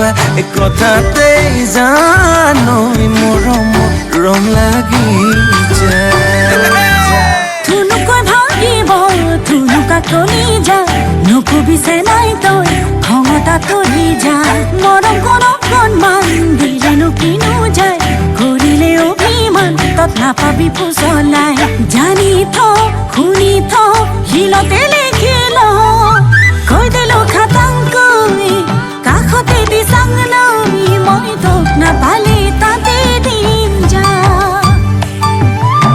যোৱা এক কথাতে জানো মৰম ৰম লাগি যায় থুনুকৈ ভাগিব থুনুকা কলি যা নকবিছে নাই তই ক্ষমতা তলি যা মৰম অকণমান দিলেনো কিনো যায় কৰিলে অভিমান তত নাপাবি পুচলাই জানি থ শুনি থ শিলতে লিখি ল